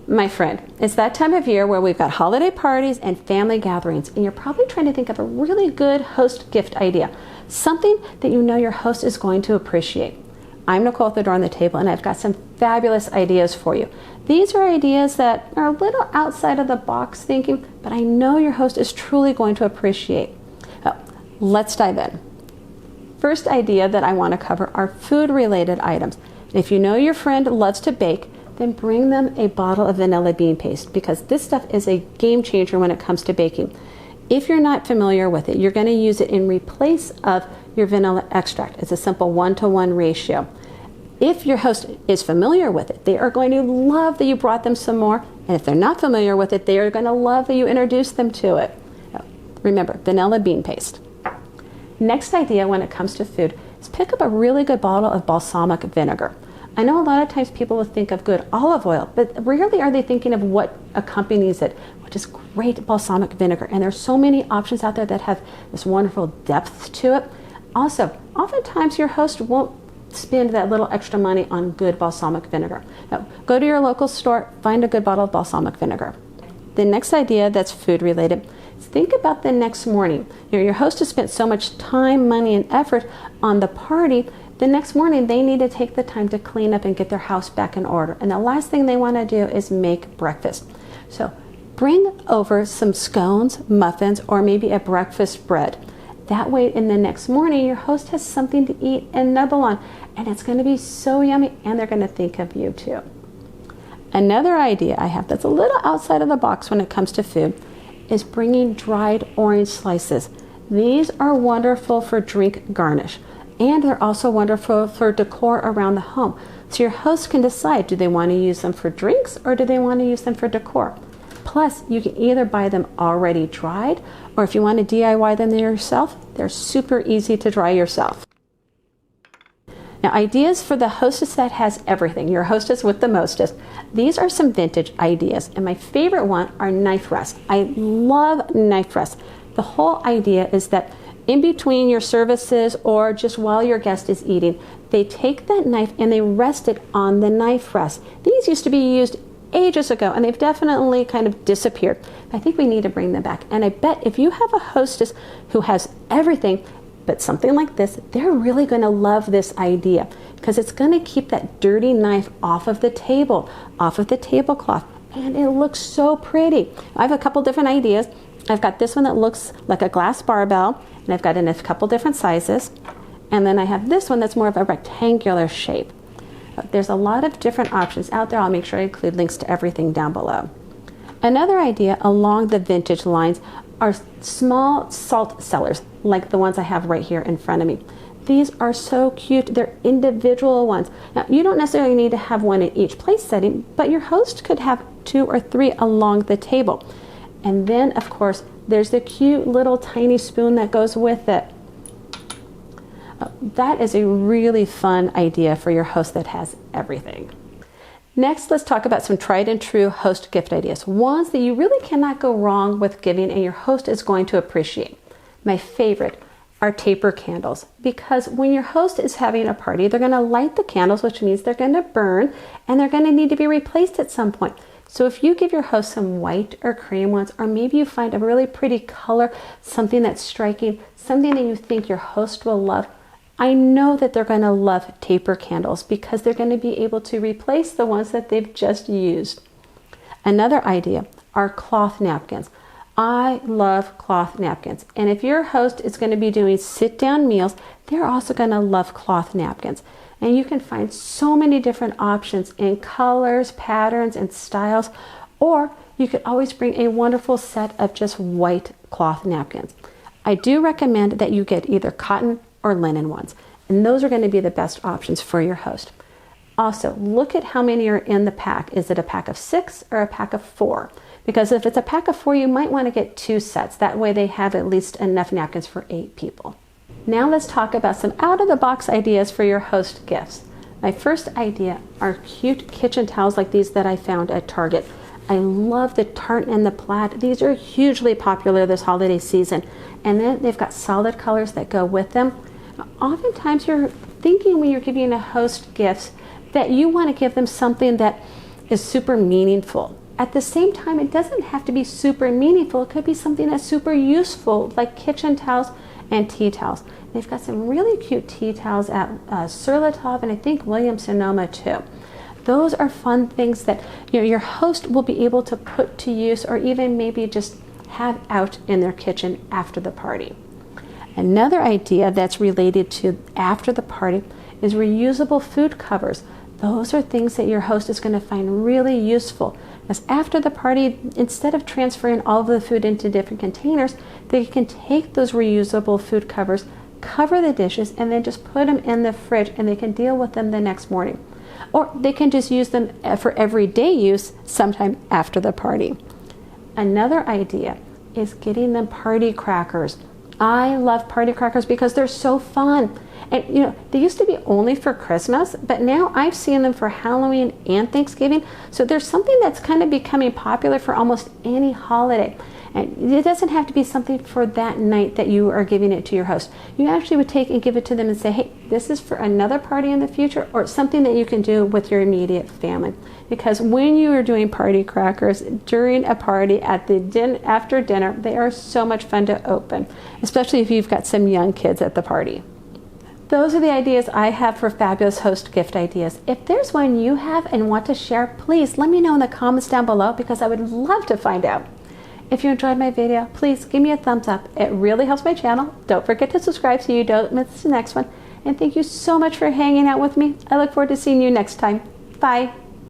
My friend, it's that time of year where we've got holiday parties and family gatherings, and you're probably trying to think of a really good host gift idea, something that you know your host is going to appreciate. I'm Nicole at the Door on the Table, and I've got some fabulous ideas for you. These are ideas that are a little outside of the box thinking, but I know your host is truly going to appreciate. So, let's dive in. First idea that I want to cover are food-related items. If you know your friend loves to bake, then bring them a bottle of vanilla bean paste, because this stuff is a game changer when it comes to baking. If you're not familiar with it, you're going to use it in replace of your vanilla extract. It's a simple 1-to-1 ratio. If your host is familiar with it, they are going to love that you brought them some more. And if they're not familiar with it, they are going to love that you introduced them to it. Remember, vanilla bean paste. Next idea when it comes to food is pick up a really good bottle of balsamic vinegar. I know a lot of times people will think of good olive oil, but rarely are they thinking of what accompanies it, which is great balsamic vinegar. And there's so many options out there that have this wonderful depth to it. Also, oftentimes your host won't spend that little extra money on good balsamic vinegar. Now, go to your local store, find a good bottle of balsamic vinegar. The next idea that's food related is think about the next morning. Your host has spent so much time, money, and effort on the party. The next morning, they need to take the time to clean up and get their house back in order. And the last thing they want to do is make breakfast. So bring over some scones, muffins, or maybe a breakfast bread. That way, in the next morning, your host has something to eat and nibble on. And it's going to be so yummy, and they're going to think of you too. Another idea I have that's a little outside of the box when it comes to food is bringing dried orange slices. These are wonderful for drink garnish. And they're also wonderful for decor around the home. So your host can decide, do they want to use them for drinks or do they want to use them for decor? Plus, you can either buy them already dried, or if you want to DIY them yourself, they're super easy to dry yourself. Now, ideas for the hostess that has everything, your hostess with the mostest. These are some vintage ideas, and my favorite one are knife rests. I love knife rests. The whole idea is that in between your services or just while your guest is eating, they take that knife and they rest it on the knife rest. These used to be used ages ago, and they've definitely kind of disappeared. I think we need to bring them back. And I bet if you have a hostess who has everything, but something like this, they're really going to love this idea, because it's going to keep that dirty knife off of the table, off of the tablecloth, and it looks so pretty. I have a couple different ideas. I've got this one that looks like a glass barbell, and I've got it in a couple different sizes. And then I have this one that's more of a rectangular shape. There's a lot of different options out there. I'll make sure I include links to everything down below. Another idea along the vintage lines are small salt cellars, like the ones I have right here in front of me. These are so cute. They're individual ones. Now, you don't necessarily need to have one in each place setting, but your host could have 2 or 3 along the table. And then, of course, there's the cute little tiny spoon that goes with it. That is a really fun idea for your host that has everything. Next, let's talk about some tried and true host gift ideas. Ones that you really cannot go wrong with giving and your host is going to appreciate. My favorite are taper candles, because when your host is having a party, they're going to light the candles, which means they're going to burn and they're going to need to be replaced at some point. So if you give your host some white or cream ones, or maybe you find a really pretty color, something that's striking, something that you think your host will love, I know that they're going to love taper candles, because they're going to be able to replace the ones that they've just used. Another idea are cloth napkins. I love cloth napkins. And if your host is going to be doing sit-down meals, they're also going to love cloth napkins. And you can find so many different options in colors, patterns, and styles. Or you could always bring a wonderful set of just white cloth napkins. I do recommend that you get either cotton or linen ones, and those are going to be the best options for your host. Also, look at how many are in the pack. Is it a pack of 6 or a pack of 4? Because if it's a pack of 4, you might want to get 2 sets. That way they have at least enough napkins for 8 people. Now let's talk about some out-of-the-box ideas for your host gifts. My first idea are cute kitchen towels like these that I found at Target. I love the tartan and the plaid. These are hugely popular this holiday season. And then they've got solid colors that go with them. Oftentimes you're thinking when you're giving a host gifts that you want to give them something that is super meaningful. At the same time, it doesn't have to be super meaningful. It could be something that's super useful, like kitchen towels and tea towels. They've got some really cute tea towels at Sur La Table, and I think Williams-Sonoma too. Those are fun things that your host will be able to put to use, or even maybe just have out in their kitchen after the party. Another idea that's related to after the party is reusable food covers. Those are things that your host is going to find really useful. Because after the party, instead of transferring all of the food into different containers, they can take those reusable food covers, cover the dishes, and then just put them in the fridge, and they can deal with them the next morning. Or they can just use them for everyday use sometime after the party. Another idea is getting them party crackers. I love party crackers because they're so fun. And they used to be only for Christmas, but now I've seen them for Halloween and Thanksgiving. So there's something that's kind of becoming popular for almost any holiday. And it doesn't have to be something for that night that you are giving it to your host. You actually would take and give it to them and say, hey, this is for another party in the future, or something that you can do with your immediate family. Because when you are doing party crackers during a party after dinner, they are so much fun to open, especially if you've got some young kids at the party. Those are the ideas I have for fabulous host gift ideas. If there's one you have and want to share, please let me know in the comments down below, because I would love to find out. If you enjoyed my video, please give me a thumbs up. It really helps my channel. Don't forget to subscribe so you don't miss the next one. And thank you so much for hanging out with me. I look forward to seeing you next time. Bye.